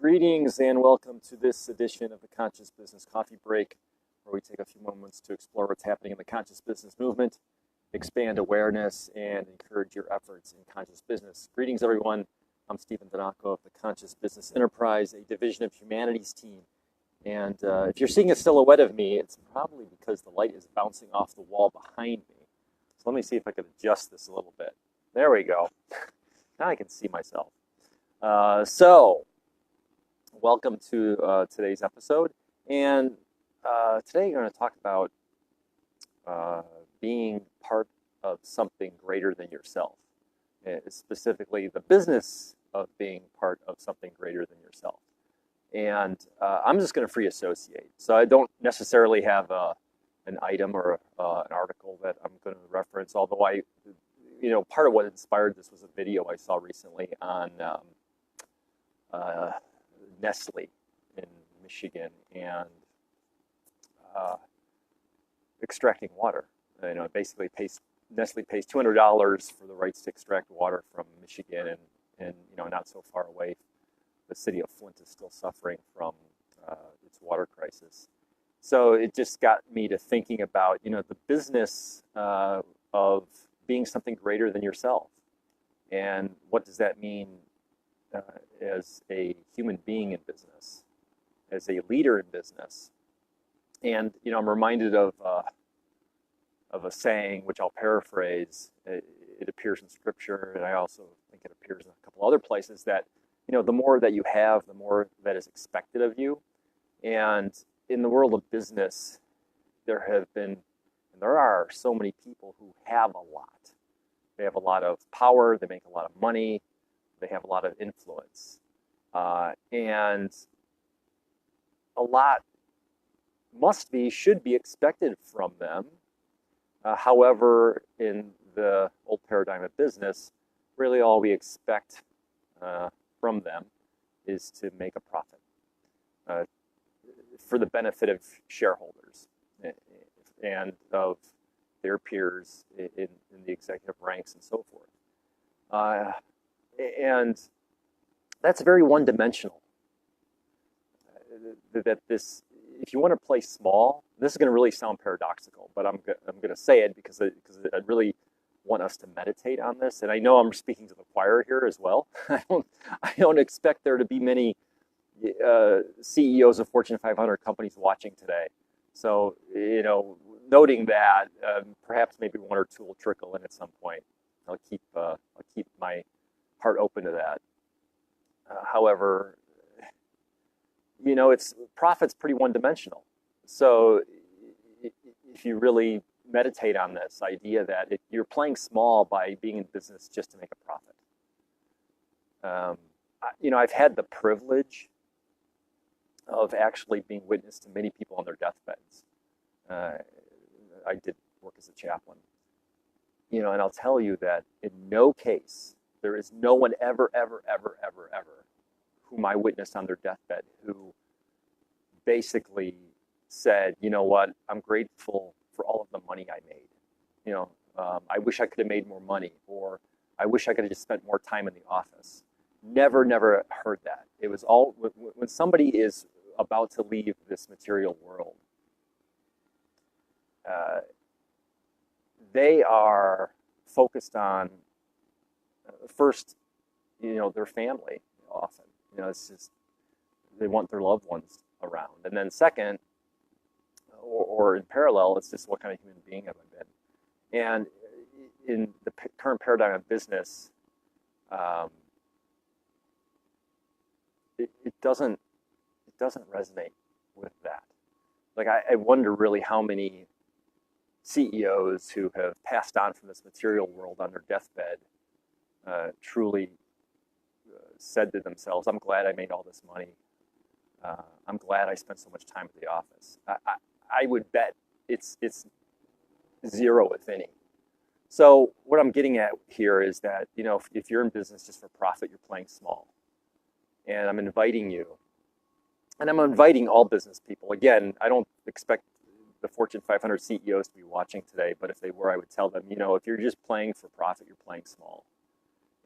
Greetings and welcome to this edition of the Conscious Business Coffee Break, where we take a few moments to explore what's happening in the conscious business movement, expand awareness, and encourage your efforts in conscious business. Greetings, everyone. I'm Stephen Donaco of the Conscious Business Enterprise, a division of Humanities team. And if you're seeing a silhouette of me, it's probably because the light is bouncing off the wall behind me. So let me see if I can adjust this a little bit. There we go. Now I can see myself. Welcome to today's episode. And today we're going to talk about being part of something greater than yourself. Specifically, the business of being part of something greater than yourself. And I'm just going to free associate. So I don't necessarily have an item or an article that I'm going to reference, although part of what inspired this was a video I saw recently on Nestle in Michigan and extracting water. Basically Nestle pays $200 for the rights to extract water from Michigan, and not so far away, the city of Flint is still suffering from its water crisis. So it just got me to thinking about the business of being something greater than yourself, and what does that mean as a human being in business, as a leader in business. And I'm reminded of a saying, which I'll paraphrase. It appears in Scripture, and I also think it appears in a couple other places, that the more that you have, the more that is expected of you. And in the world of business, there have been, and there are so many people who have a lot. They have a lot of power, they make a lot of money, they have a lot of influence. And a lot should be expected from them. However, in the old paradigm of business, really all we expect from them is to make a profit for the benefit of shareholders and of their peers in the executive ranks and so forth. And that's very one-dimensional. If you want to play small, this is going to really sound paradoxical, but I'm going to say it because I really want us to meditate on this. And I know I'm speaking to the choir here as well. I don't expect there to be many CEOs of Fortune 500 companies watching today. So noting that, perhaps maybe one or two will trickle in at some point. I'll keep my heart open to that. However, profit's pretty one-dimensional. So if you really meditate on this idea that if you're playing small by being in business just to make a profit. I've had the privilege of actually being witness to many people on their deathbeds. I did work as a chaplain. And I'll tell you that in no case, there is no one ever, whom I witnessed on their deathbed who basically said, you know what, I'm grateful for all of the money I made. I wish I could have made more money, or I wish I could have just spent more time in the office. Never heard that. It was all, when somebody is about to leave this material world, they are focused on, first, their family often. It's just, they want their loved ones around. And then second, or in parallel, it's just what kind of human being have I been? And in the current paradigm of business, it doesn't resonate with that. Like, I wonder really how many CEOs who have passed on from this material world on their deathbed truly said to themselves, I'm glad I made all this money. I'm glad I spent so much time at the office. I would bet it's zero, if any. So what I'm getting at here is that, if you're in business just for profit, you're playing small. And I'm inviting you, and I'm inviting all business people. Again, I don't expect the Fortune 500 CEOs to be watching today, but if they were, I would tell them, if you're just playing for profit, you're playing small.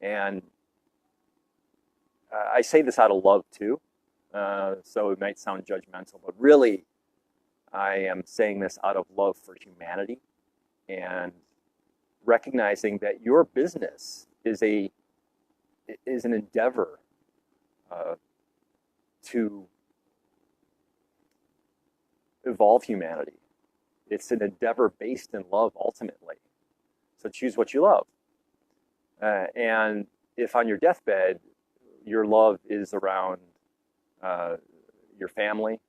And I say this out of love too. so it might sound judgmental, but really, I am saying this out of love for humanity and recognizing that your business is an endeavor to evolve humanity. It's an endeavor based in love ultimately. So choose what you love. And if on your deathbed, your love is around your family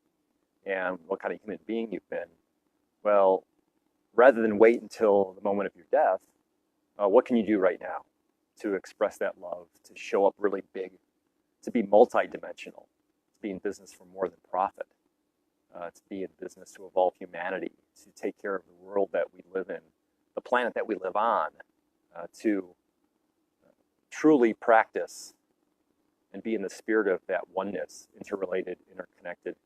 and what kind of human being you've been, well, rather than wait until the moment of your death, what can you do right now to express that love, to show up really big, to be multidimensional, to be in business for more than profit, to be in business to evolve humanity, to take care of the world that we live in, the planet that we live on, to truly practice and be in the spirit of that oneness, interrelated, interconnected,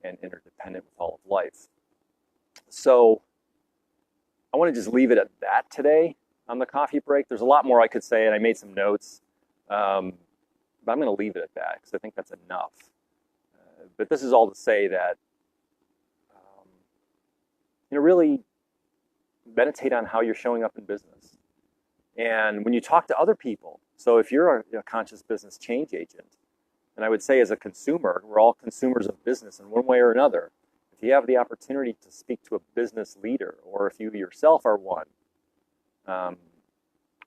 and interdependent with all of life. So I want to just leave it at that today on the coffee break. There's a lot more I could say, and I made some notes, but I'm going to leave it at that because I think that's enough. But this is all to say that, really meditate on how you're showing up in business. And when you talk to other people, so if you're a conscious business change agent, and I would say as a consumer, we're all consumers of business in one way or another. If you have the opportunity to speak to a business leader, or if you yourself are one,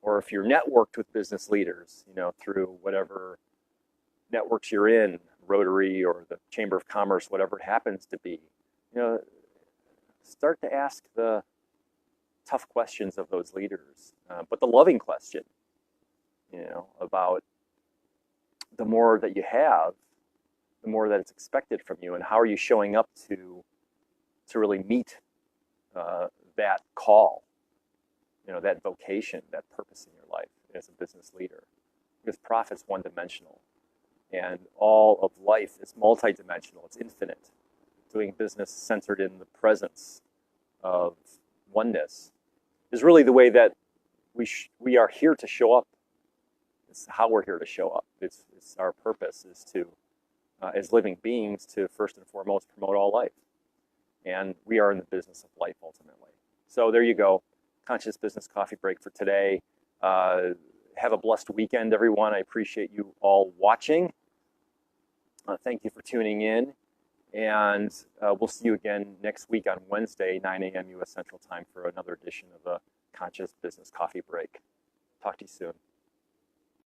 or if you're networked with business leaders, through whatever networks you're in, Rotary or the Chamber of Commerce, whatever it happens to be, start to ask the tough questions of those leaders, but the loving question, about the more that you have, the more that it's expected from you, and how are you showing up to really meet that call, that vocation, that purpose in your life as a business leader. Because profit's one-dimensional, and all of life is multidimensional. It's infinite. Doing business centered in the presence of oneness is really the way that we are here to show up. It's how we're here to show up. It's our purpose is to, as living beings, to first and foremost promote all life. And we are in the business of life ultimately. So there you go. Conscious Business Coffee Break for today. Have a blessed weekend, everyone. I appreciate you all watching. Thank you for tuning in. And we'll see you again next week on Wednesday, 9 a.m. U.S. Central Time for another edition of the Conscious Business Coffee Break. Talk to you soon.